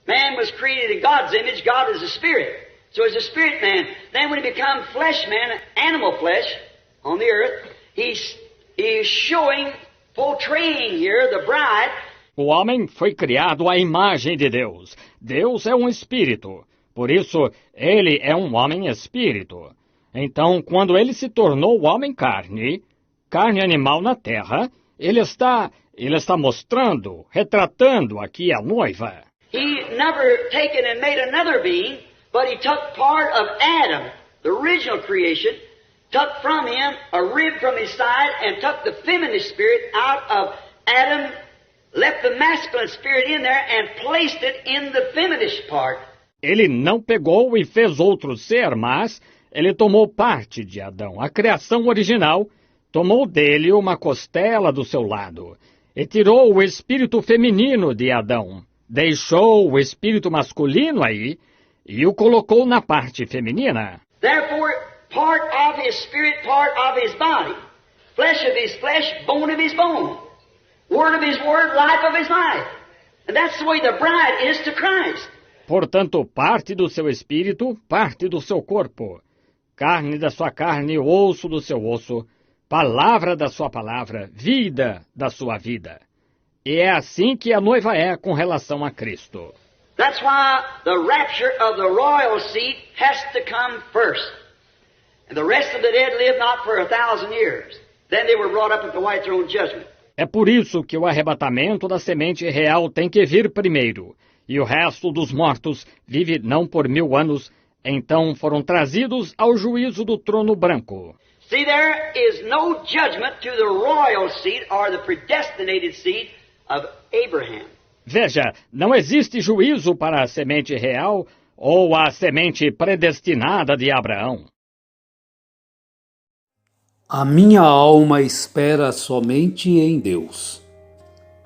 Man was created in God's image. God is a spirit. So he's a spirit man. Then when he become flesh man, animal flesh on the earth, he's showing, portraying here the bride. O homem foi criado à imagem de Deus. Deus é um espírito. Por isso, ele é um homem espírito. Então, quando ele se tornou homem carne animal na terra, ele está mostrando, retratando aqui a noiva. He never taken and made another being, but he took part of Adam, the original creation, took from him a rib from his side and took the feminine spirit out of Adam, left the masculine spirit in there and placed it in the feminine part. Ele não pegou e fez outro ser, mas ele tomou parte de Adão, a criação original, tomou dele uma costela do seu lado e tirou o espírito feminino de Adão, deixou o espírito masculino aí e o colocou na parte feminina. Therefore, part of his spirit, part of his body, flesh of his flesh, bone of his bone, word of his word, life of his life. And that's the way the bride is to Christ. Portanto, parte do seu espírito, parte do seu corpo, carne da sua carne, osso do seu osso, palavra da sua palavra, vida da sua vida. E é assim que a noiva é com relação a Cristo. That's why the rapture of the royal seed has to come first. And the rest of the dead live not for 1,000 years. Then they were brought up at the white throne judgment. É por isso que o arrebatamento da semente real tem que vir primeiro. E o resto dos mortos vive não por 1000 anos, então foram trazidos ao juízo do trono branco. See, there is no judgment to the royal seed or the predestinated seed of Abraham. Veja, não existe juízo para a semente real ou a semente predestinada de Abraão. A minha alma espera somente em Deus,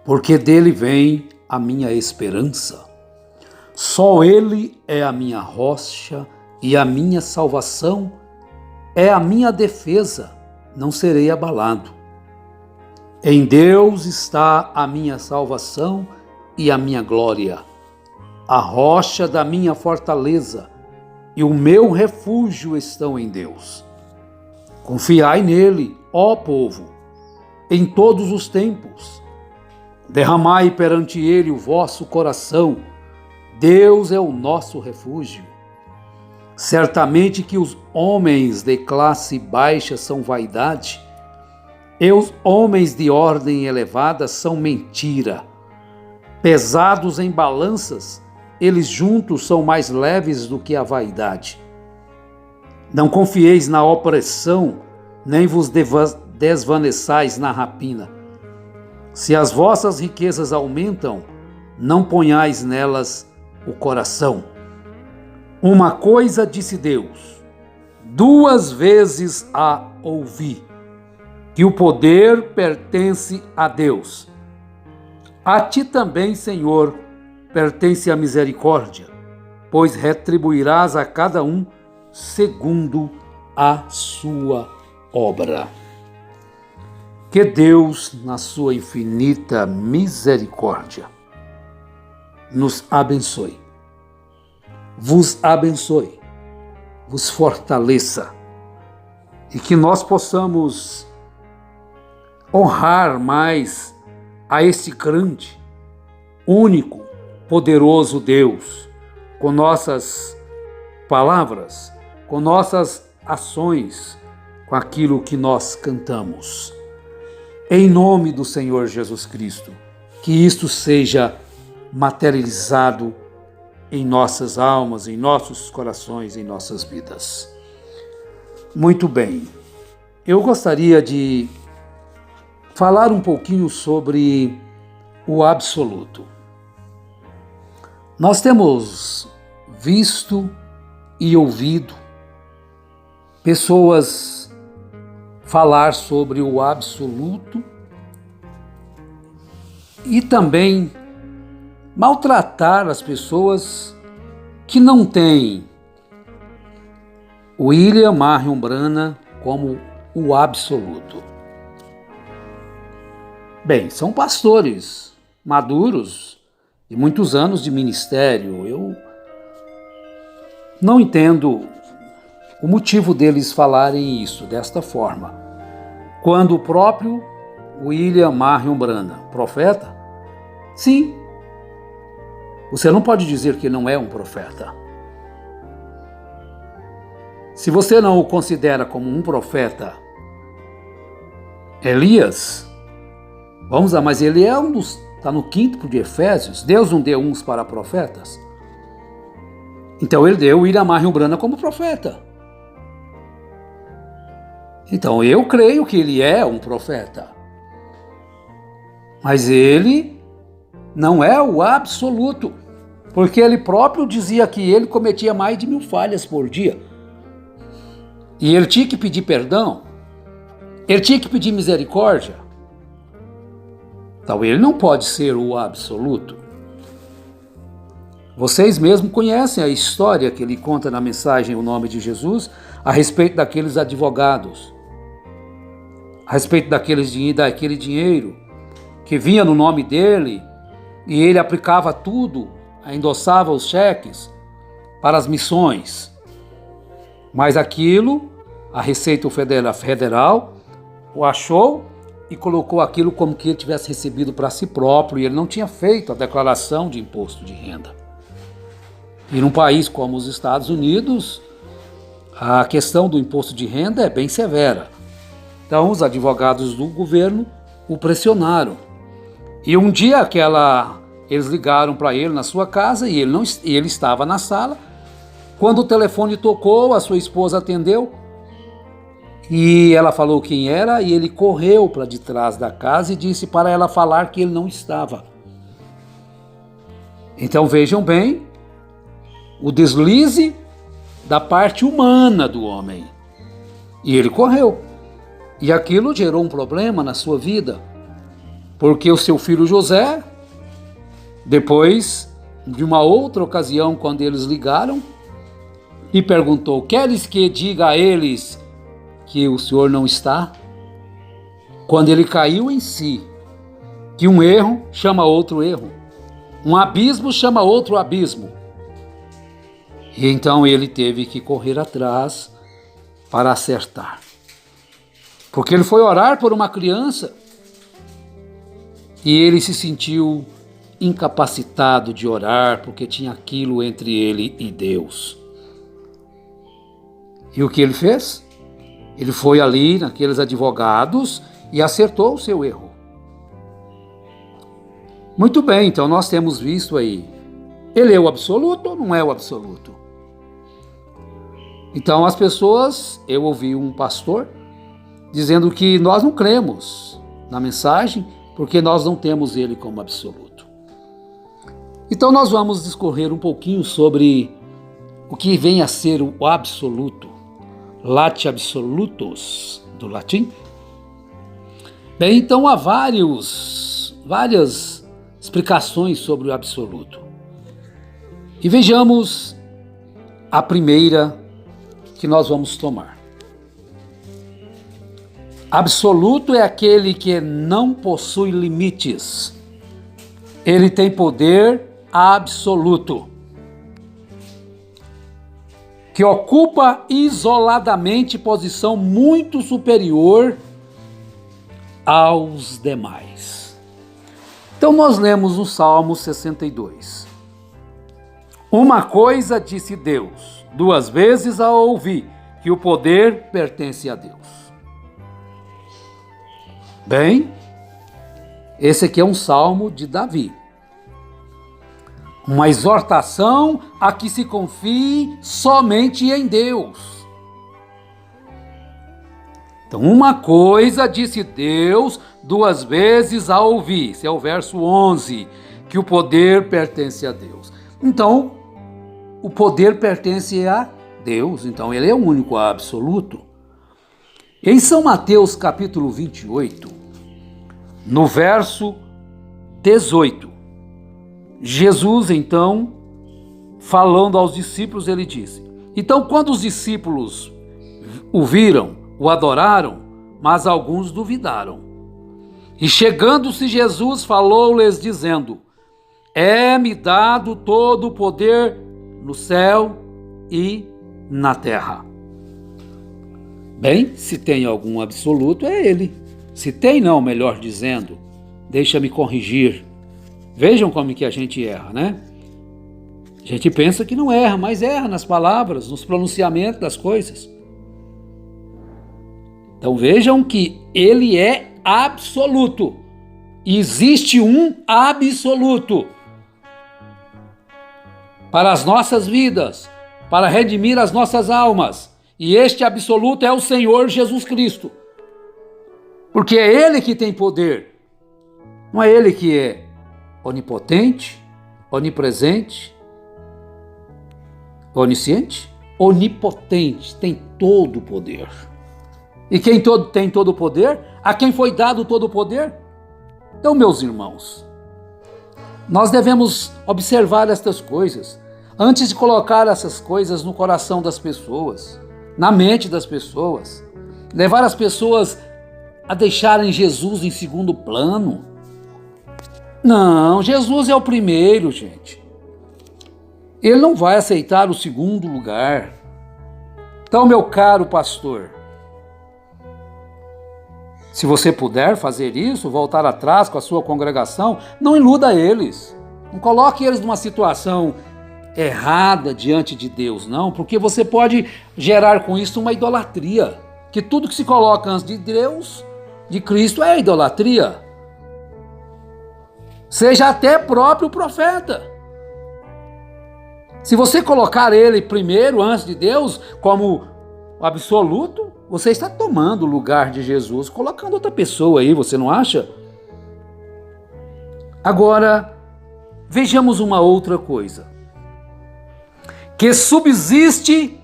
porque dele vem a minha esperança. Só ele é a minha rocha e a minha salvação, é a minha defesa, não serei abalado. Em Deus está a minha salvação e a minha glória, a rocha da minha fortaleza e o meu refúgio estão em Deus. Confiai nele, ó povo, em todos os tempos. Derramai perante ele o vosso coração. Deus é o nosso refúgio. Certamente que os homens de classe baixa são vaidade, e os homens de ordem elevada são mentira. Pesados em balanças, eles juntos são mais leves do que a vaidade. Não confieis na opressão, nem vos desvaneçais na rapina. Se as vossas riquezas aumentam, não ponhais nelas o coração. Uma coisa disse Deus, 2 vezes a ouvi, que o poder pertence a Deus. A ti também, Senhor, pertence a misericórdia, pois retribuirás a cada um segundo a sua obra. Que Deus, na sua infinita misericórdia, nos abençoe, vos abençoe, vos fortaleça e que nós possamos honrar mais a este grande, único, poderoso Deus com nossas palavras, com nossas ações, com aquilo que nós cantamos. Em nome do Senhor Jesus Cristo, que isto seja materializado em nossas almas, em nossos corações, em nossas vidas. Muito bem, eu gostaria de falar um pouquinho sobre o absoluto. Nós temos visto e ouvido pessoas falar sobre o absoluto e também maltratar as pessoas que não têm William Marion Branham como o absoluto. Bem, são pastores maduros de muitos anos de ministério, eu não entendo o motivo deles falarem isso desta forma. Quando o próprio William Marion Branham, profeta, sim, você não pode dizer que não é um profeta. Se você não o considera como um profeta, Elias, vamos lá, mas ele é está no 5º de Efésios, Deus não deu uns para profetas. Então ele deu William Marion Branham como profeta. Então eu creio que ele é um profeta. Mas ele não é o absoluto, porque ele próprio dizia que ele cometia mais de 1000 falhas por dia. E ele tinha que pedir perdão, ele tinha que pedir misericórdia. Então ele não pode ser o absoluto. Vocês mesmos conhecem a história que ele conta na mensagem O Nome de Jesus a respeito daqueles advogados, a respeito daquele dinheiro que vinha no nome dele e ele aplicava tudo, endossava os cheques para as missões. Mas aquilo, a Receita Federal o achou e colocou aquilo como que ele tivesse recebido para si próprio, e ele não tinha feito a declaração de imposto de renda. E num país como os Estados Unidos, a questão do imposto de renda é bem severa. Então os advogados do governo o pressionaram. E um dia eles ligaram para ele na sua casa e ele estava na sala. Quando o telefone tocou, a sua esposa atendeu e ela falou quem era, e ele correu para de trás da casa e disse para ela falar que ele não estava. Então vejam bem o deslize da parte humana do homem. E ele correu. E aquilo gerou um problema na sua vida, porque o seu filho José, depois de uma outra ocasião, quando eles ligaram, e perguntou: queres que diga a eles que o senhor não está? Quando ele caiu em si, que um erro chama outro erro, um abismo chama outro abismo. E então ele teve que correr atrás para acertar. Porque ele foi orar por uma criança e ele se sentiu incapacitado de orar porque tinha aquilo entre ele e Deus. E o que ele fez? Ele foi ali naqueles advogados e acertou o seu erro. Muito bem, então nós temos visto aí, ele é o absoluto ou não é o absoluto? Então as pessoas, eu ouvi um pastor dizendo que nós não cremos na mensagem porque nós não temos ele como absoluto. Então nós vamos discorrer um pouquinho sobre o que vem a ser o absoluto. Late absolutus, do latim. Bem, então há várias explicações sobre o absoluto. E vejamos a primeira que nós vamos tomar. Absoluto é aquele que não possui limites. Ele tem poder absoluto, que ocupa isoladamente posição muito superior aos demais. Então nós lemos no Salmo 62. Uma coisa disse Deus, 2 vezes a ouvi, que o poder pertence a Deus. Bem, esse aqui é um salmo de Davi. Uma exortação a que se confie somente em Deus. Então, uma coisa disse Deus, 2 vezes a ouvi. Esse é o verso 11, que o poder pertence a Deus. Então, o poder pertence a Deus, então ele é o único absoluto. Em São Mateus capítulo 28, no verso 18, Jesus, então, falando aos discípulos, ele disse: então, quando os discípulos o viram, o adoraram, mas alguns duvidaram. E chegando-se Jesus, falou-lhes, dizendo: é-me dado todo o poder no céu e na terra. Bem, se tem algum absoluto, é ele. Se tem não, melhor dizendo, deixa-me corrigir. Vejam como que a gente erra, né? A gente pensa que não erra, mas erra nas palavras, nos pronunciamentos das coisas. Então vejam que ele é absoluto. Existe um absoluto para as nossas vidas, para redimir as nossas almas. E este absoluto é o Senhor Jesus Cristo. Porque é Ele que tem poder. Não é Ele que é onipotente, onipresente, onisciente? Onipotente, tem todo o poder. E quem tem todo o poder? A quem foi dado todo o poder? Então, meus irmãos, nós devemos observar estas coisas antes de colocar essas coisas no coração das pessoas, na mente das pessoas, levar as pessoas a deixarem Jesus em segundo plano. Não, Jesus é o primeiro, gente. Ele não vai aceitar o segundo lugar. Então, meu caro pastor, se você puder fazer isso, voltar atrás com a sua congregação, não iluda eles. Não coloque eles numa situação errada diante de Deus, não, porque você pode gerar com isso uma idolatria. Que tudo que se coloca antes de Deus, de Cristo, é idolatria. Seja até próprio profeta. Se você colocar ele primeiro, antes de Deus, como absoluto, você está tomando o lugar de Jesus, colocando outra pessoa aí, você não acha? Agora, vejamos uma outra coisa. Que subsiste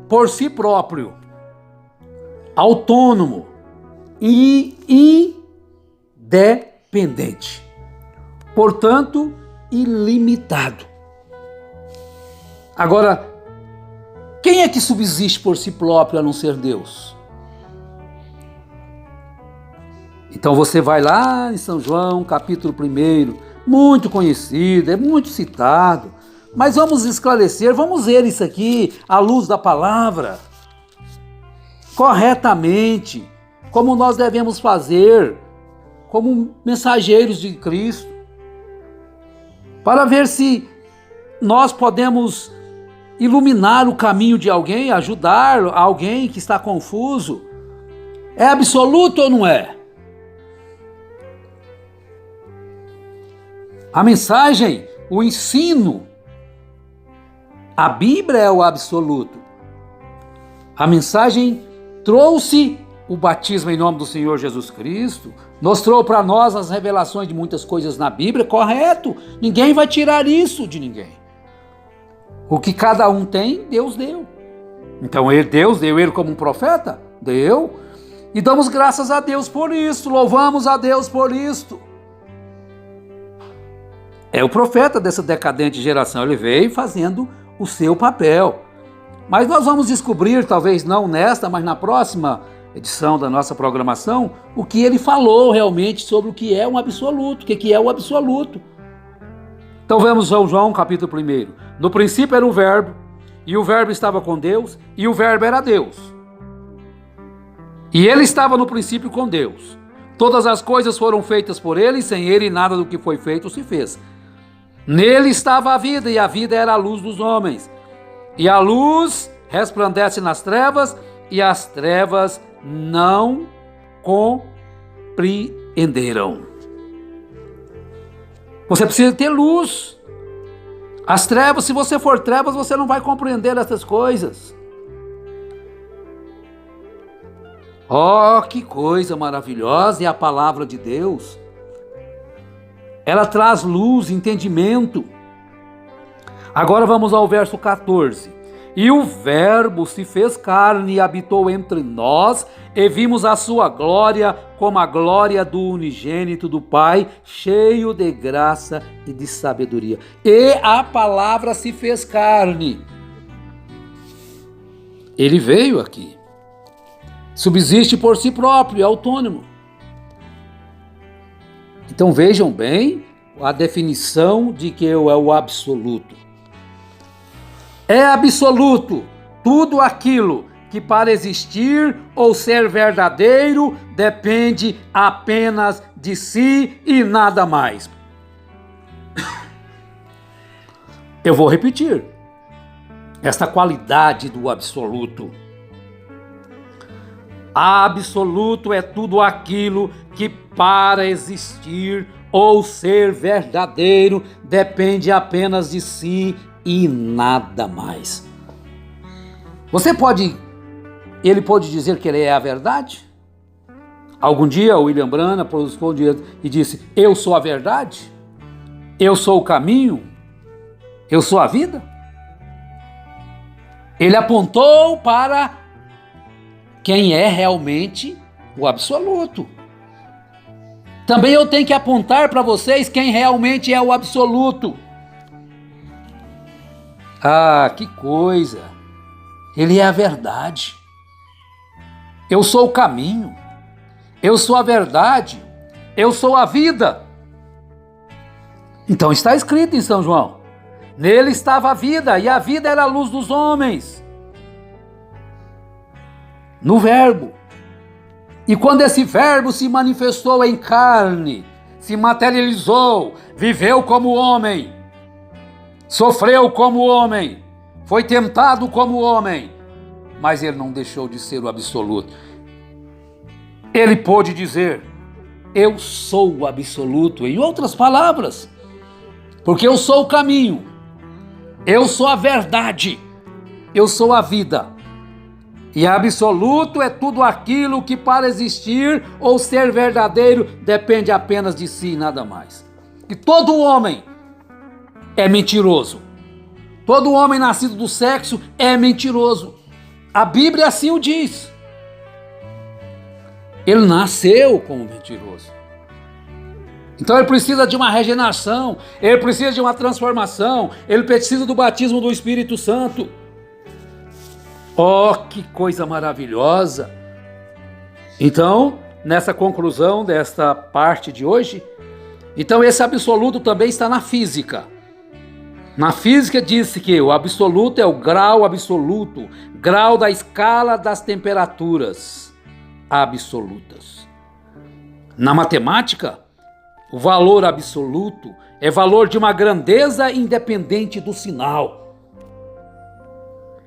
por si próprio, autônomo e independente. Portanto, ilimitado. Agora, quem é que subsiste por si próprio a não ser Deus? Então você vai lá em São João, capítulo 1, muito conhecido, é muito citado, mas vamos esclarecer, vamos ver isso aqui à luz da palavra, corretamente, como nós devemos fazer, como mensageiros de Cristo, para ver se nós podemos iluminar o caminho de alguém, ajudar alguém que está confuso. É absoluto ou não é? A mensagem, o ensino, a Bíblia é o absoluto. A mensagem trouxe o batismo em nome do Senhor Jesus Cristo, mostrou para nós as revelações de muitas coisas na Bíblia, correto. Ninguém vai tirar isso de ninguém. O que cada um tem, Deus deu. Então Deus deu ele como um profeta? Deu. E damos graças a Deus por isso, louvamos a Deus por isso. É o profeta dessa decadente geração, ele veio fazendo o seu papel. Mas nós vamos descobrir, talvez não nesta, mas na próxima edição da nossa programação, o que ele falou realmente sobre o que é um absoluto, o que é o absoluto. Então vamos São João, capítulo 1. No princípio era o Verbo, e o Verbo estava com Deus, e o Verbo era Deus. E ele estava no princípio com Deus. Todas as coisas foram feitas por ele, e sem ele nada do que foi feito se fez. Nele estava a vida, e a vida era a luz dos homens. E a luz resplandece nas trevas, e as trevas não compreenderam. Você precisa ter luz. As trevas, se você for trevas, você não vai compreender essas coisas. Oh, que coisa maravilhosa é a palavra de Deus. Ela traz luz, entendimento. Agora vamos ao verso 14. E o Verbo se fez carne e habitou entre nós, e vimos a sua glória como a glória do unigênito do Pai, cheio de graça e de sabedoria. E a palavra se fez carne. Ele veio aqui. Subsiste por si próprio, é autônomo. Então vejam bem, a definição de que é o absoluto. É absoluto tudo aquilo que para existir ou ser verdadeiro depende apenas de si e nada mais. Eu vou repetir. Esta qualidade do absoluto. Absoluto é tudo aquilo que para existir ou ser verdadeiro depende apenas de si e nada mais. Ele pode dizer que ele é a verdade? Algum dia o William Branham respondeu e disse: eu sou a verdade? Eu sou o caminho? Eu sou a vida? Ele apontou para quem é realmente o absoluto. Também eu tenho que apontar para vocês quem realmente é o absoluto. Ah, que coisa! Ele é a verdade. Eu sou o caminho. Eu sou a verdade. Eu sou a vida. Então está escrito em São João: nele estava a vida, e a vida era a luz dos homens. No Verbo. E quando esse Verbo se manifestou em carne, se materializou, viveu como homem, sofreu como homem, foi tentado como homem, mas ele não deixou de ser o absoluto. Ele pôde dizer: eu sou o absoluto, em outras palavras, porque eu sou o caminho, eu sou a verdade, eu sou a vida. E absoluto é tudo aquilo que para existir ou ser verdadeiro depende apenas de si e nada mais. E todo homem é mentiroso. Todo homem nascido do sexo é mentiroso. A Bíblia assim o diz. Ele nasceu como mentiroso. Então ele precisa de uma regeneração, ele precisa de uma transformação, ele precisa do batismo do Espírito Santo. Oh, que coisa maravilhosa! Então, nessa conclusão desta parte de hoje, então esse absoluto também está na física. Na física diz-se que o absoluto é o grau absoluto, grau da escala das temperaturas absolutas. Na matemática, o valor absoluto é valor de uma grandeza independente do sinal.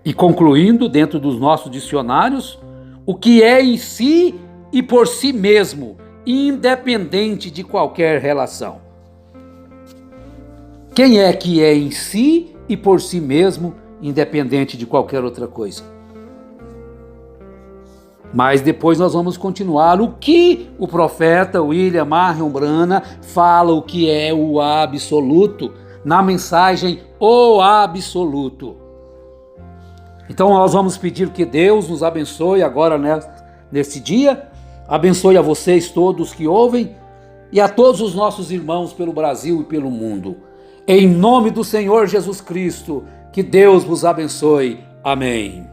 E concluindo, dentro dos nossos dicionários, o que é em si e por si mesmo, independente de qualquer relação. Quem é que é em si e por si mesmo, independente de qualquer outra coisa? Mas depois nós vamos continuar o que o profeta William Marion Branham fala, o que é o absoluto, na mensagem O Absoluto. Então nós vamos pedir que Deus nos abençoe agora nesse dia, abençoe a vocês todos que ouvem e a todos os nossos irmãos pelo Brasil e pelo mundo. Em nome do Senhor Jesus Cristo, que Deus vos abençoe. Amém.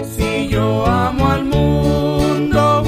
Si yo amo al mundo,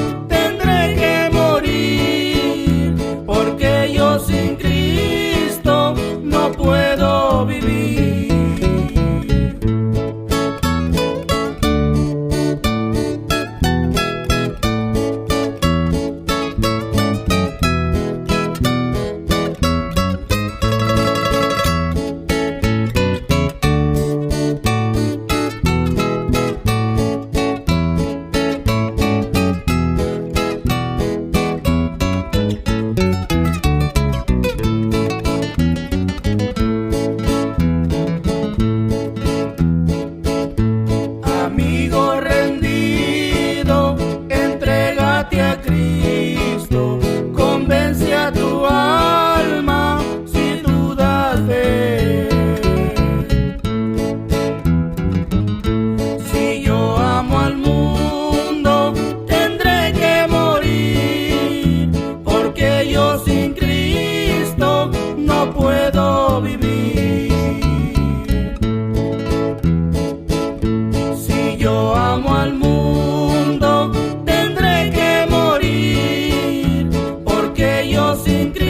sin Cristo no puedo vivir. Si yo amo al mundo, tendré que morir, porque yo sin Cristo